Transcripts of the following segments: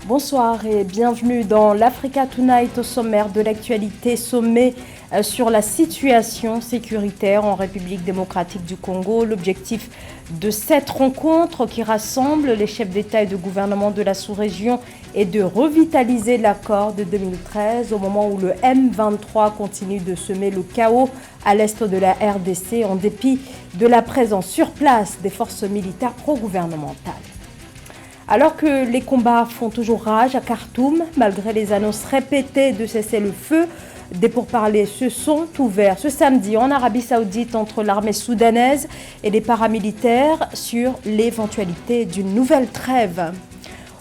Bonsoir et bienvenue dans l'Africa Tonight. Au sommaire de l'actualité, sommet sur la situation sécuritaire en République démocratique du Congo. L'objectif de cette rencontre qui rassemble les chefs d'État et de gouvernement de la sous-région est de revitaliser l'accord de 2013 au moment où le M23 continue de semer le chaos à l'est de la RDC en dépit de la présence sur place des forces militaires pro-gouvernementales. Alors que les combats font toujours rage à Khartoum, malgré les annonces répétées de cessez-le-feu, des pourparlers se sont ouverts ce samedi en Arabie Saoudite entre l'armée soudanaise et les paramilitaires sur l'éventualité d'une nouvelle trêve.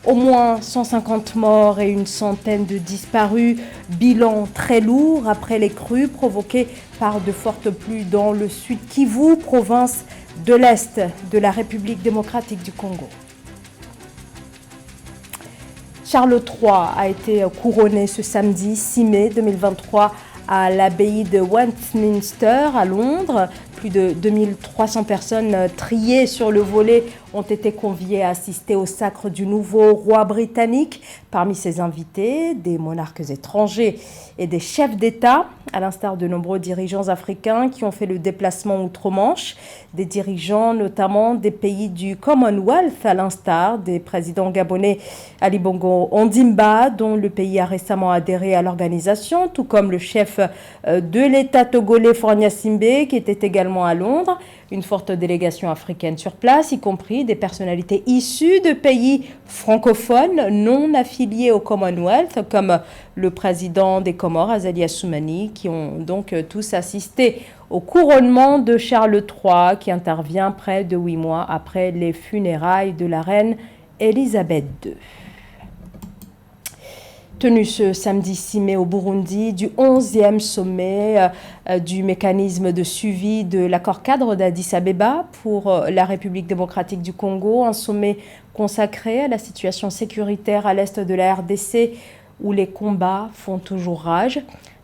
Au moins 150 morts et une centaine de disparus, bilan très lourd après les crues provoquées par de fortes pluies dans le sud Kivu, province de l'Est de la République démocratique du Congo. Charles III a été couronné ce samedi 6 mai 2023 à l'abbaye de Westminster à Londres. Plus de 2300 personnes triées sur le volet ont été conviées à assister au sacre du nouveau roi britannique. Parmi ses invités, des monarques étrangers et des chefs d'État, à l'instar de nombreux dirigeants africains qui ont fait le déplacement outre-Manche, des dirigeants notamment des pays du Commonwealth, à l'instar des présidents gabonais Ali Bongo Ondimba, dont le pays a récemment adhéré à l'organisation, tout comme le chef de l'État togolais Faure Gnassingbé, qui était également à Londres. Une forte délégation africaine sur place, y compris des personnalités issues de pays francophones non affiliés au Commonwealth, comme le président des Comores, Azali Assoumani, qui ont donc tous assisté au couronnement de Charles III, qui intervient près de 8 mois après les funérailles de la reine Elisabeth II. Tenu ce samedi 6 mai au Burundi, du 11e sommet du mécanisme de suivi de l'accord cadre d'Addis Abeba pour la République démocratique du Congo, un sommet consacré à la situation sécuritaire à l'est de la RDC où les combats font toujours rage.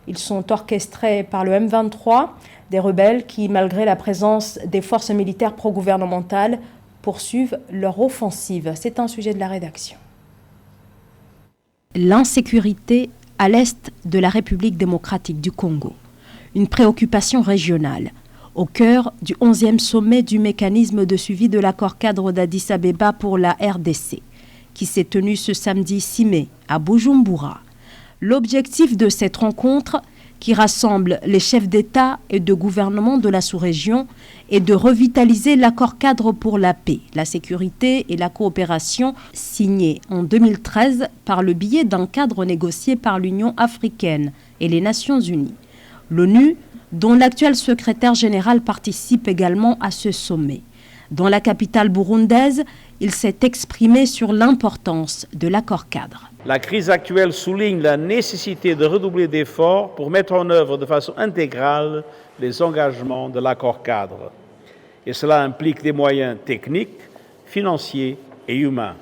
Ils sont orchestrés par le M23, des rebelles qui, malgré la présence des forces militaires pro-gouvernementales, poursuivent leur offensive. C'est un sujet de la rédaction. L'insécurité à l'est de la République démocratique du Congo, une préoccupation régionale, au cœur du 11e sommet du mécanisme de suivi de l'accord cadre d'Addis Abeba pour la RDC, qui s'est tenu ce samedi 6 mai à Bujumbura. L'objectif de cette rencontre, qui rassemble les chefs d'État et de gouvernement de la sous-région, est de revitaliser l'accord cadre pour la paix, la sécurité et la coopération signé en 2013 par le biais d'un cadre négocié par l'Union africaine et les Nations unies. L'ONU, dont l'actuel secrétaire général participe également à ce sommet. Dans la capitale burundaise, il s'est exprimé sur l'importance de l'accord cadre. La crise actuelle souligne la nécessité de redoubler d'efforts pour mettre en œuvre de façon intégrale les engagements de l'accord cadre. Et cela implique des moyens techniques, financiers et humains.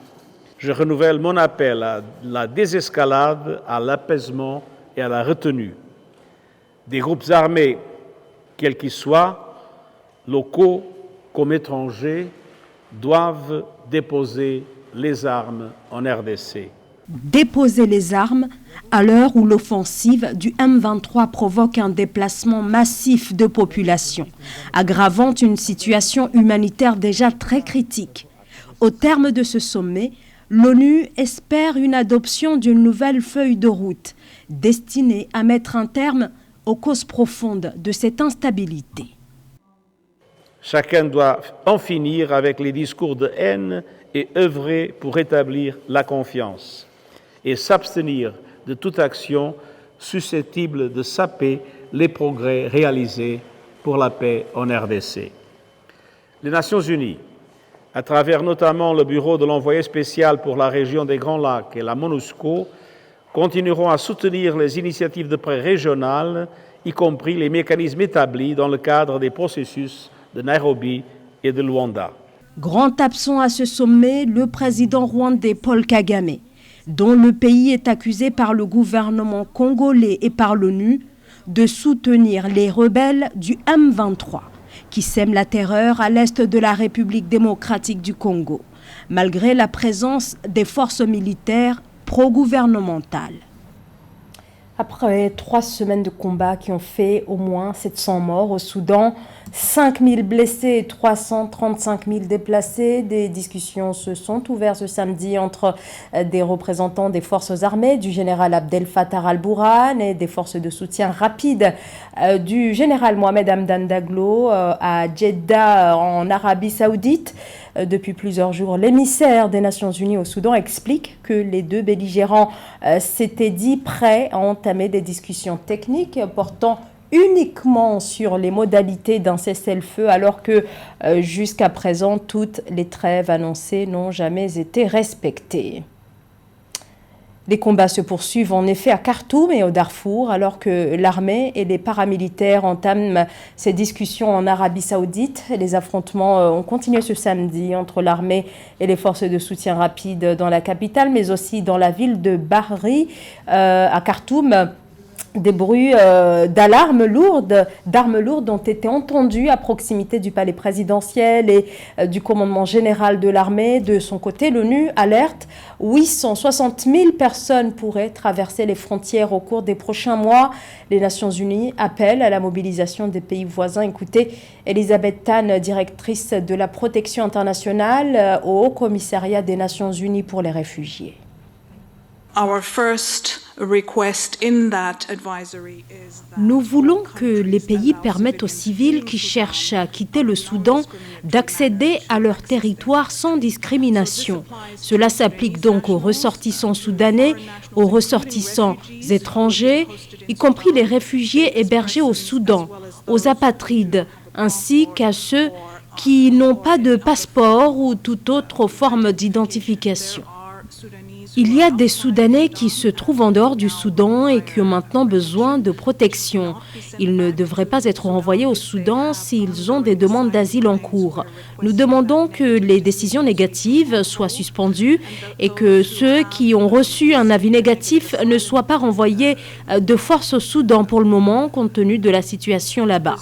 Je renouvelle mon appel à la désescalade, à l'apaisement et à la retenue. Des groupes armés, quels qu'ils soient, locaux comme étrangers, doivent déposer les armes en RDC. Déposer les armes à l'heure où l'offensive du M23 provoque un déplacement massif de population, aggravant une situation humanitaire déjà très critique. Au terme de ce sommet, l'ONU espère une adoption d'une nouvelle feuille de route destinée à mettre un terme aux causes profondes de cette instabilité. Chacun doit en finir avec les discours de haine et œuvrer pour rétablir la confiance et s'abstenir de toute action susceptible de saper les progrès réalisés pour la paix en RDC. Les Nations unies, à travers notamment le bureau de l'envoyé spécial pour la région des Grands Lacs et la MONUSCO, continueront à soutenir les initiatives de paix régionales, y compris les mécanismes établis dans le cadre des processus de Nairobi et de Luanda. Grand absent à ce sommet, le président rwandais Paul Kagame, dont le pays est accusé par le gouvernement congolais et par l'ONU de soutenir les rebelles du M23, qui sèment la terreur à l'est de la République démocratique du Congo, malgré la présence des forces militaires pro-gouvernementale. Après 3 semaines de combat qui ont fait au moins 700 morts au Soudan, 5 000 blessés et 335 000 déplacés, des discussions se sont ouvertes ce samedi entre des représentants des forces armées, du général Abdel Fattah al-Burhan et des forces de soutien rapide du général Mohamed Hamdan Daglo à Jeddah en Arabie Saoudite. Depuis plusieurs jours, l'émissaire des Nations Unies au Soudan explique que les deux belligérants s'étaient dit prêts à entamer des discussions techniques portant uniquement sur les modalités d'un cessez-le-feu, alors que jusqu'à présent, toutes les trêves annoncées n'ont jamais été respectées. Les combats se poursuivent en effet à Khartoum et au Darfour, alors que l'armée et les paramilitaires entament ces discussions en Arabie Saoudite. Les affrontements ont continué ce samedi entre l'armée et les forces de soutien rapide dans la capitale, mais aussi dans la ville de Bahri, à Khartoum. Des bruits d'armes lourdes ont été entendus à proximité du palais présidentiel et du commandement général de l'armée. De son côté, l'ONU alerte 860 000 personnes pourraient traverser les frontières au cours des prochains mois. Les Nations Unies appellent à la mobilisation des pays voisins. Écoutez, Elisabeth Tan, directrice de la protection internationale au Haut Commissariat des Nations Unies pour les réfugiés. Nous voulons que les pays permettent aux civils qui cherchent à quitter le Soudan d'accéder à leur territoire sans discrimination. Cela s'applique donc aux ressortissants soudanais, aux ressortissants étrangers, y compris les réfugiés hébergés au Soudan, aux apatrides, ainsi qu'à ceux qui n'ont pas de passeport ou toute autre forme d'identification. Il y a des Soudanais qui se trouvent en dehors du Soudan et qui ont maintenant besoin de protection. Ils ne devraient pas être renvoyés au Soudan s'ils ont des demandes d'asile en cours. Nous demandons que les décisions négatives soient suspendues et que ceux qui ont reçu un avis négatif ne soient pas renvoyés de force au Soudan pour le moment, compte tenu de la situation là-bas.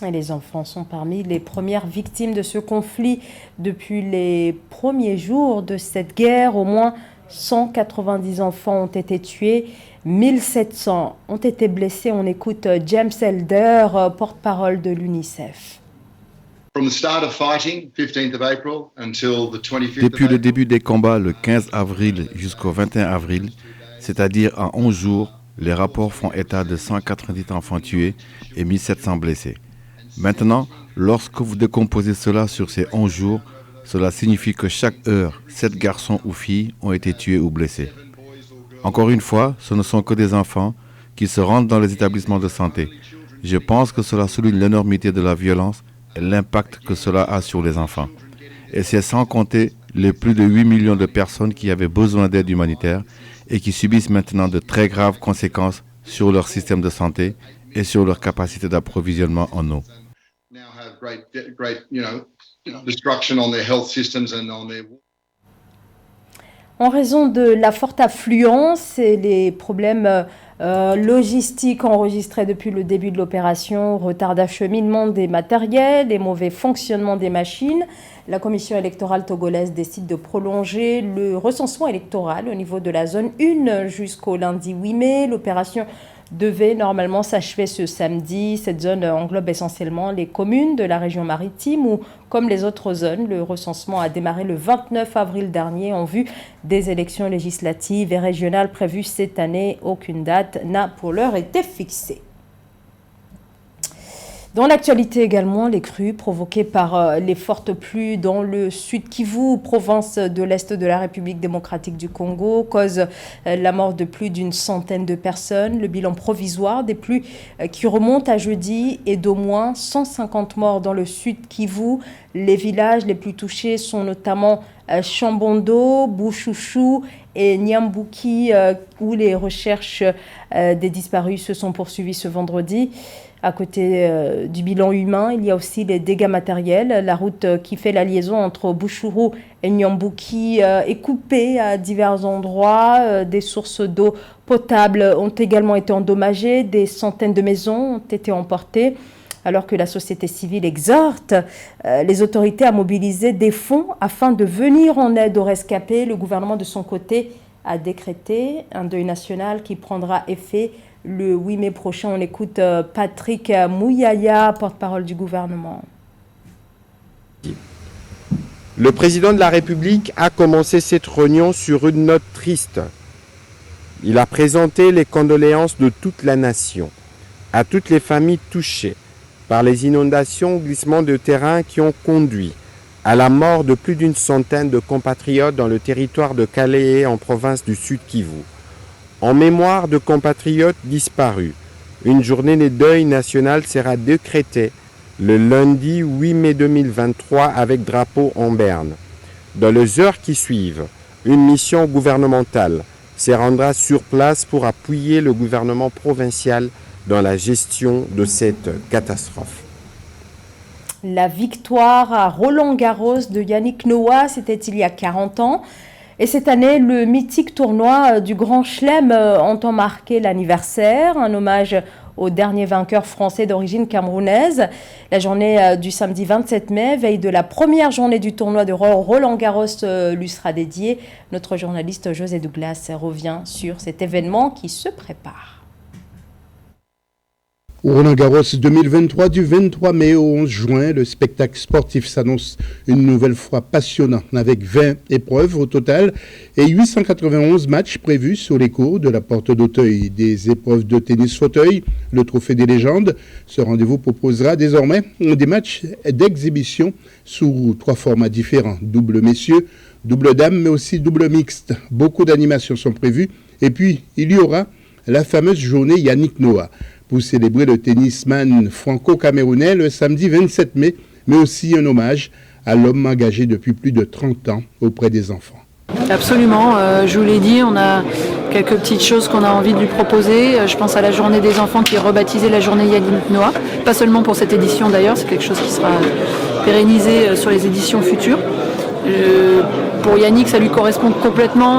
Et les enfants sont parmi les premières victimes de ce conflit. Depuis les premiers jours de cette guerre, au moins 190 enfants ont été tués, 1700 ont été blessés. On écoute James Elder, porte-parole de l'UNICEF. Depuis le début des combats, le 15 avril jusqu'au 21 avril, c'est-à-dire en 11 jours, les rapports font état de 190 enfants tués et 1700 blessés. Maintenant, lorsque vous décomposez cela sur ces 11 jours, cela signifie que chaque heure, 7 garçons ou filles ont été tués ou blessés. Encore une fois, ce ne sont que des enfants qui se rendent dans les établissements de santé. Je pense que cela souligne l'énormité de la violence et l'impact que cela a sur les enfants. Et c'est sans compter les plus de 8 millions de personnes qui avaient besoin d'aide humanitaire et qui subissent maintenant de très graves conséquences sur leur système de santé et sur leur capacité d'approvisionnement en eau. En raison de la forte affluence et les problèmes logistiques enregistrés depuis le début de l'opération, retard d'acheminement des matériels et mauvais fonctionnement des machines, la commission électorale togolaise décide de prolonger le recensement électoral au niveau de la zone 1 jusqu'au lundi 8 mai. L'opération devait normalement s'achever ce samedi. Cette zone englobe essentiellement les communes de la région maritime où, comme les autres zones, le recensement a démarré le 29 avril dernier en vue des élections législatives et régionales prévues cette année. Aucune date n'a pour l'heure été fixée. Dans l'actualité également, les crues provoquées par les fortes pluies dans le sud Kivu, province de l'Est de la République démocratique du Congo, causent la mort de plus d'une centaine de personnes. Le bilan provisoire des pluies qui remonte à jeudi est d'au moins 150 morts dans le sud Kivu. Les villages les plus touchés sont notamment Chambondo, Bouchouchou et Nyambuki, où les recherches des disparus se sont poursuivies ce vendredi. À côté du bilan humain, il y a aussi les dégâts matériels. La route qui fait la liaison entre Bouchourou et Nyambuki est coupée à divers endroits. Des sources d'eau potable ont également été endommagées. Des centaines de maisons ont été emportées. Alors que la société civile exhorte les autorités à mobiliser des fonds afin de venir en aide aux rescapés, le gouvernement de son côté a décrété un deuil national qui prendra effet le 8 mai prochain. On écoute Patrick Mouyaya, porte-parole du gouvernement. Le président de la République a commencé cette réunion sur une note triste. Il a présenté les condoléances de toute la nation à toutes les familles touchées par les inondations, glissements de terrain qui ont conduit à la mort de plus d'une centaine de compatriotes dans le territoire de Calais en province du Sud Kivu. En mémoire de compatriotes disparus, une journée de deuil national sera décrétée le lundi 8 mai 2023 avec drapeau en berne. Dans les heures qui suivent, une mission gouvernementale se rendra sur place pour appuyer le gouvernement provincial dans la gestion de cette catastrophe. La victoire à Roland-Garros de Yannick Noah, c'était il y a 40 ans. Et cette année, le mythique tournoi du Grand Chelem entend marquer l'anniversaire, un hommage au dernier vainqueur français d'origine camerounaise. La journée du samedi 27 mai, veille de la première journée du tournoi de Roland-Garros, lui sera dédiée. Notre journaliste José Douglas revient sur cet événement qui se prépare. Roland-Garros 2023 du 23 mai au 11 juin, le spectacle sportif s'annonce une nouvelle fois passionnant avec 20 épreuves au total et 891 matchs prévus sur les cours de la Porte d'Auteuil. Des épreuves de tennis fauteuil, le trophée des légendes. Ce rendez-vous proposera désormais des matchs d'exhibition sous 3 formats différents. Double messieurs, double dames mais aussi double mixte. Beaucoup d'animations sont prévues et puis il y aura la fameuse journée Yannick Noah pour célébrer le tennisman franco-camerounais le samedi 27 mai, mais aussi un hommage à l'homme engagé depuis plus de 30 ans auprès des enfants. Absolument, je vous l'ai dit, on a quelques petites choses qu'on a envie de lui proposer. Je pense à la journée des enfants qui est rebaptisée la journée Yannick Noah, pas seulement pour cette édition d'ailleurs, c'est quelque chose qui sera pérennisé sur les éditions futures. Pour Yannick, ça lui correspond complètement,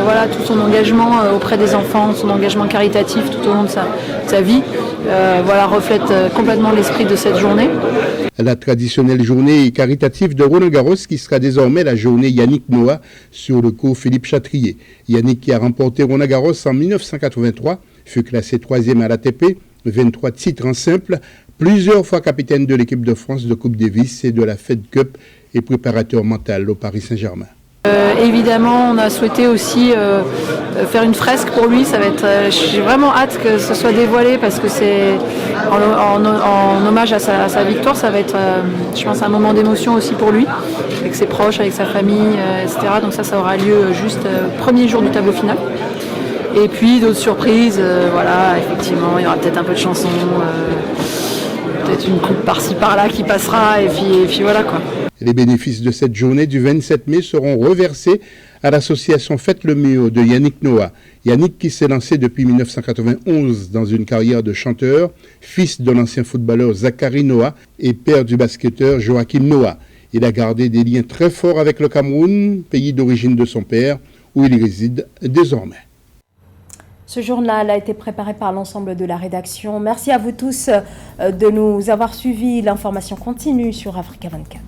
voilà, tout son engagement auprès des enfants, son engagement caritatif tout au long de sa vie, voilà, reflète complètement l'esprit de cette journée. La traditionnelle journée caritative de Roland-Garros qui sera désormais la journée Yannick Noah sur le cours Philippe Chatrier. Yannick qui a remporté Roland-Garros en 1983, fut classé 3e à l'ATP, 23 titres en simple, plusieurs fois capitaine de l'équipe de France de Coupe Davis et de la Fed Cup et préparateur mental au Paris Saint-Germain. Évidemment, on a souhaité aussi faire une fresque pour lui. Ça va être, j'ai vraiment hâte que ce soit dévoilé parce que c'est en hommage à sa victoire. Ça va être, je pense, un moment d'émotion aussi pour lui, avec ses proches, avec sa famille, etc. Donc ça aura lieu juste premier jour du tableau final. Et puis d'autres surprises, voilà, effectivement, il y aura peut-être un peu de chansons, peut-être une coupe par-ci par-là qui passera, et puis voilà quoi. Les bénéfices de cette journée du 27 mai seront reversés à l'association Faites le mieux de Yannick Noah. Yannick qui s'est lancé depuis 1991 dans une carrière de chanteur, fils de l'ancien footballeur Zachary Noah et père du basketteur Joachim Noah. Il a gardé des liens très forts avec le Cameroun, pays d'origine de son père, où il réside désormais. Ce journal a été préparé par l'ensemble de la rédaction. Merci à vous tous de nous avoir suivis. L'information continue sur Africa 24.